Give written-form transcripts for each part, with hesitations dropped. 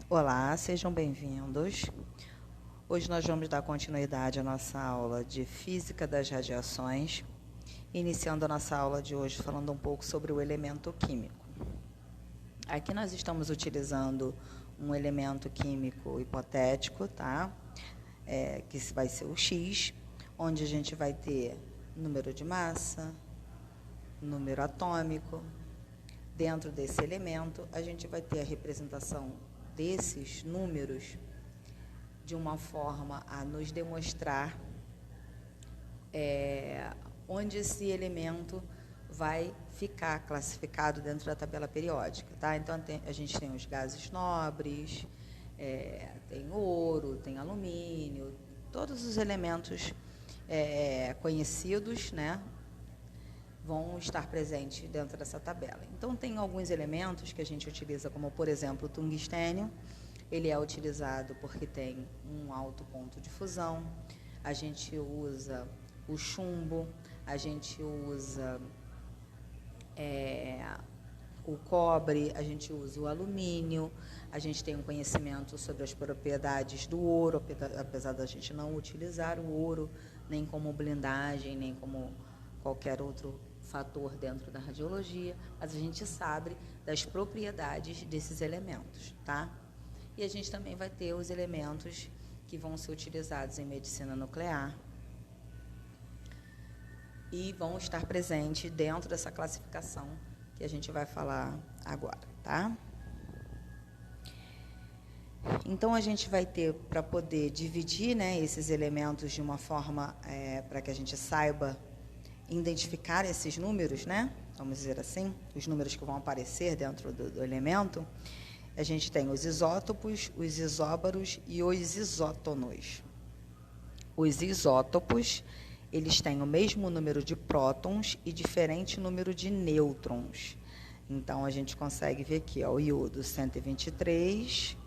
Olá, sejam bem-vindos. Hoje nós vamos dar continuidade à nossa aula de Física das Radiações, iniciando a nossa aula de hoje falando um pouco sobre o elemento químico. Aqui nós estamos utilizando um elemento químico hipotético, tá? Que vai ser o X, onde a gente vai ter número de massa, número atômico. Dentro desse elemento, a gente vai ter a representação desses números de uma forma a nos demonstrar onde esse elemento vai ficar classificado dentro da tabela periódica, tá? Então, a gente tem os gases nobres, tem ouro, tem alumínio, todos os elementos conhecidos, né, vão estar presentes dentro dessa tabela. Então, tem alguns elementos que a gente utiliza, como, por exemplo, o tungstênio. Ele é utilizado porque tem um alto ponto de fusão. A gente usa o chumbo, a gente usa o cobre, a gente usa o alumínio, a gente tem um conhecimento sobre as propriedades do ouro, apesar da gente não utilizar o ouro nem como blindagem, nem como qualquer outro fator dentro da radiologia, mas a gente sabe das propriedades desses elementos, tá? E a gente também vai ter os elementos que vão ser utilizados em medicina nuclear e vão estar presentes dentro dessa classificação que a gente vai falar agora, tá? Então, a gente vai ter, para poder dividir, né, esses elementos de uma forma para que a gente saiba identificar esses números, né? Vamos dizer assim, os números que vão aparecer dentro do elemento. A gente tem os isótopos, os isóbaros e os isótonos. Os isótopos, eles têm o mesmo número de prótons e diferente número de nêutrons. Então, a gente consegue ver aqui, ó, o iodo 123,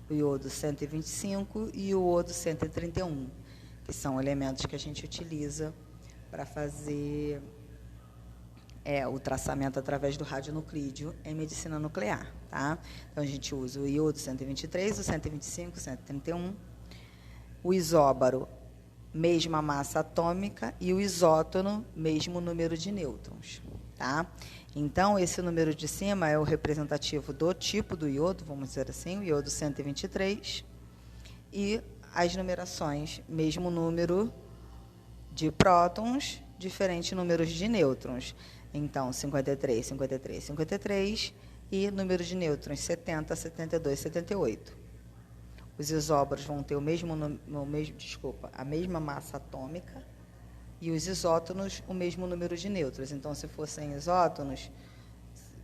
o iodo 125 e o iodo 131, que são elementos que a gente utiliza para fazer o traçamento através do radionuclídeo em medicina nuclear, tá? Então, a gente usa o iodo 123, o 125, o 131, o isóbaro, mesma massa atômica, e o isótono, mesmo número de nêutrons, tá? Então, esse número de cima é o representativo do tipo do iodo, vamos dizer assim, o iodo 123, e as numerações, mesmo número de prótons, diferentes números de nêutrons. Então, 53, 53, 53, e número de nêutrons, 70, 72, 78. Os isóbaros vão ter a mesma massa atômica, e os isótonos, o mesmo número de nêutrons. Então, se fossem isótonos,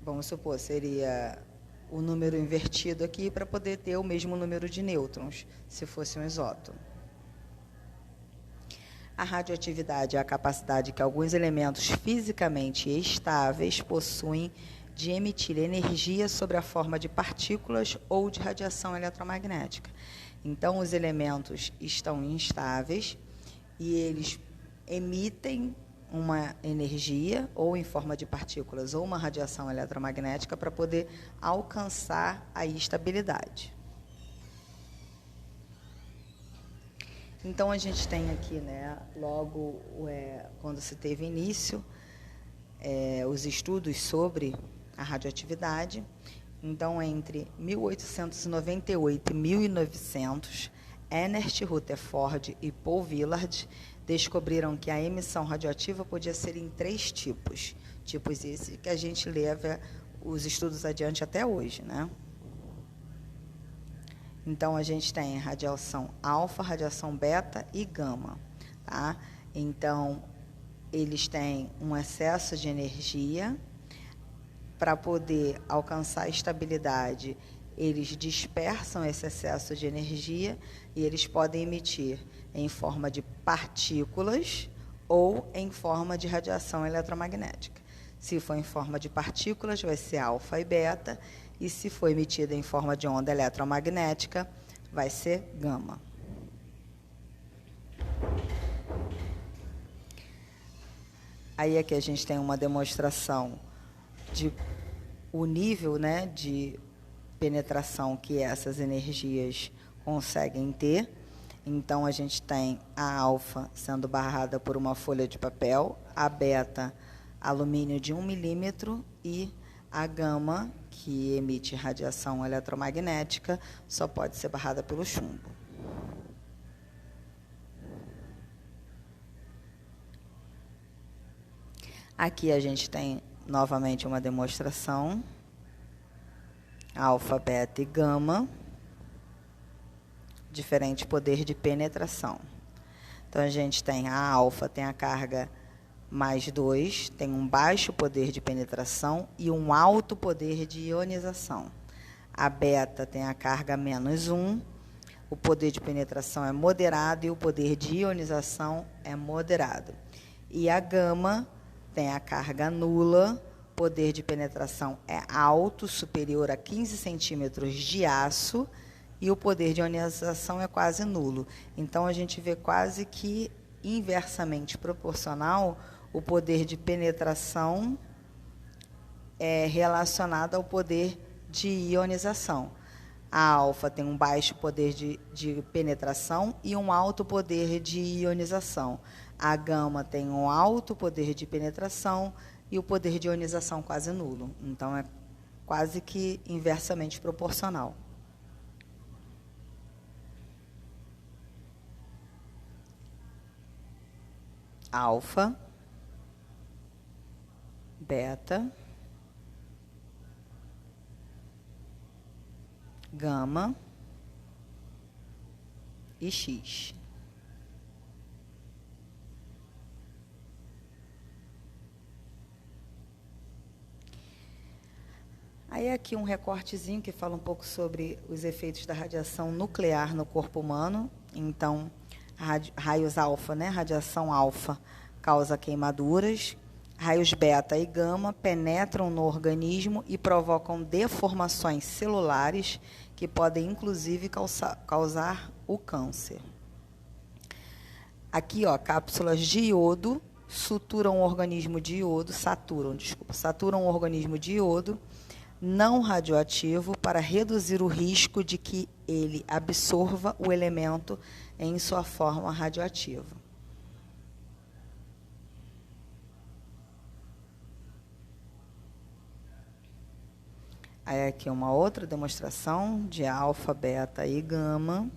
vamos supor, seria o número invertido aqui para poder ter o mesmo número de nêutrons, se fosse um isótono. A radioatividade é a capacidade que alguns elementos fisicamente estáveis possuem de emitir energia sob a forma de partículas ou de radiação eletromagnética. Então, os elementos estão instáveis e eles emitem uma energia, ou em forma de partículas, ou uma radiação eletromagnética, para poder alcançar a estabilidade. Então, a gente tem aqui, né, logo quando se teve início, os estudos sobre a radioatividade. Então, entre 1898 e 1900, Ernest Rutherford e Paul Villard descobriram que a emissão radioativa podia ser em 3 tipos. Tipos esses que a gente leva os estudos adiante até hoje, né? Então, a gente tem radiação alfa, radiação beta e gama, tá? Então, eles têm um excesso de energia. Para poder alcançar a estabilidade, eles dispersam esse excesso de energia e eles podem emitir em forma de partículas ou em forma de radiação eletromagnética. Se for em forma de partículas, vai ser alfa e beta, e se for emitida em forma de onda eletromagnética, vai ser gama. Aí aqui a gente tem uma demonstração de o nível, né, de penetração que essas energias conseguem ter. Então, a gente tem a alfa sendo barrada por uma folha de papel, a beta, alumínio de 1 milímetro, e a gama, que emite radiação eletromagnética, só pode ser barrada pelo chumbo. Aqui a gente tem novamente uma demonstração, alfa, beta e gama, diferente poder de penetração. Então, a gente tem a alfa, tem a carga mais 2, tem um baixo poder de penetração e um alto poder de ionização. A beta tem a carga menos 1, o poder de penetração é moderado e o poder de ionização é moderado. E a gama tem a carga nula, poder de penetração é alto, superior a 15 centímetros de aço, e o poder de ionização é quase nulo. Então, a gente vê quase que inversamente proporcional o poder de penetração relacionado ao poder de ionização. A alfa tem um baixo poder de penetração e um alto poder de ionização. A gama tem um alto poder de penetração e o poder de ionização quase nulo. Então, é quase que inversamente proporcional. Alfa, beta, gama e X. Aí aqui um recortezinho que fala um pouco sobre os efeitos da radiação nuclear no corpo humano. Então, raios alfa, né? Radiação alfa causa queimaduras. Raios beta e gama penetram no organismo e provocam deformações celulares que podem, inclusive, causar o câncer. Aqui, ó, cápsulas de iodo saturam o organismo de iodo não radioativo para reduzir o risco de que ele absorva o elemento em sua forma radioativa. Aí aqui uma outra demonstração de alfa, beta e gama.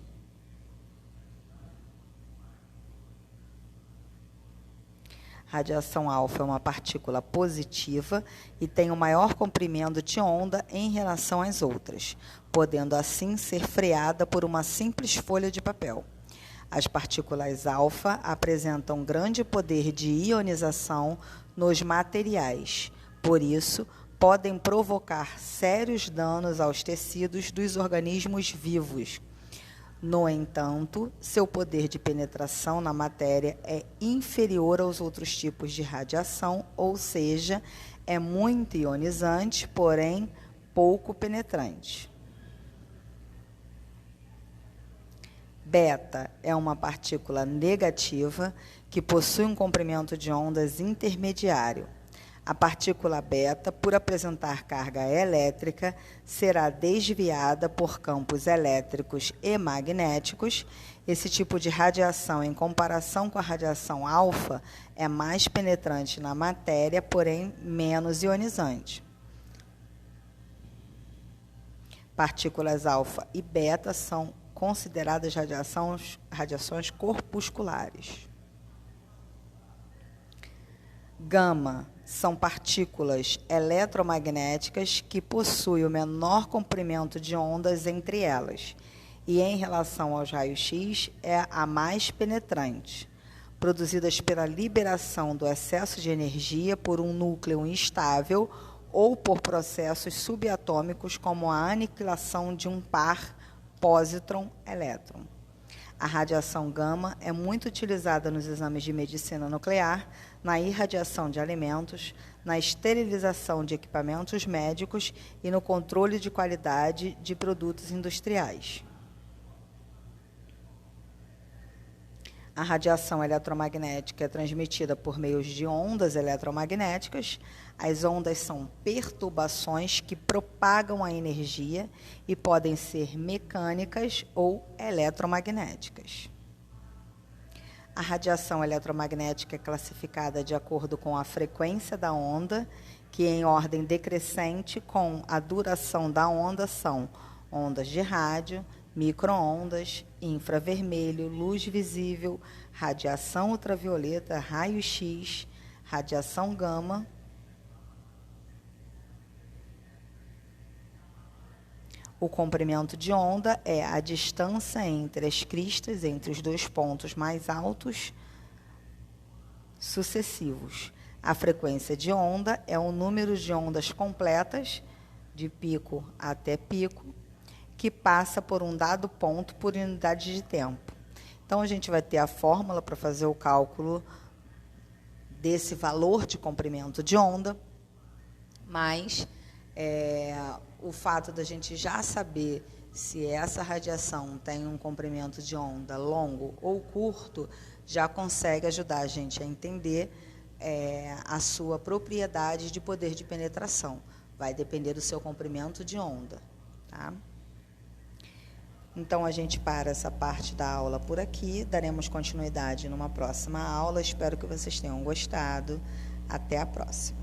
Radiação alfa é uma partícula positiva e tem o maior comprimento de onda em relação às outras, podendo assim ser freada por uma simples folha de papel. As partículas alfa apresentam grande poder de ionização nos materiais, por isso, podem provocar sérios danos aos tecidos dos organismos vivos. No entanto, seu poder de penetração na matéria é inferior aos outros tipos de radiação, ou seja, é muito ionizante, porém pouco penetrante. Beta é uma partícula negativa que possui um comprimento de ondas intermediário. A partícula beta, por apresentar carga elétrica, será desviada por campos elétricos e magnéticos. Esse tipo de radiação, em comparação com a radiação alfa, é mais penetrante na matéria, porém menos ionizante. Partículas alfa e beta são consideradas radiações corpusculares. Gama são partículas eletromagnéticas que possuem o menor comprimento de ondas entre elas e, em relação aos raios-x, é a mais penetrante, produzidas pela liberação do excesso de energia por um núcleo instável ou por processos subatômicos, como a aniquilação de um par pósitron-elétron. A radiação gama é muito utilizada nos exames de medicina nuclear, na irradiação de alimentos, na esterilização de equipamentos médicos e no controle de qualidade de produtos industriais. A A radiação eletromagnética é transmitida por meio de ondas eletromagnéticas. As ondas são perturbações que propagam a energia e podem ser mecânicas ou eletromagnéticas. A radiação eletromagnética é classificada de acordo com a frequência da onda, que em ordem decrescente com a duração da onda são ondas de rádio, micro-ondas, infravermelho, luz visível, radiação ultravioleta, raio-x, radiação gama. O comprimento de onda é a distância entre as cristas, entre os dois pontos mais altos sucessivos. A frequência de onda é o número de ondas completas, de pico até pico, que passa por um dado ponto por unidade de tempo. Então, a gente vai ter a fórmula para fazer o cálculo desse valor de comprimento de onda, mas o fato da gente já saber se essa radiação tem um comprimento de onda longo ou curto, já consegue ajudar a gente a entender a sua propriedade de poder de penetração. Vai depender do seu comprimento de onda, tá? Então, a gente para essa parte da aula por aqui. Daremos continuidade numa próxima aula. Espero que vocês tenham gostado. Até a próxima.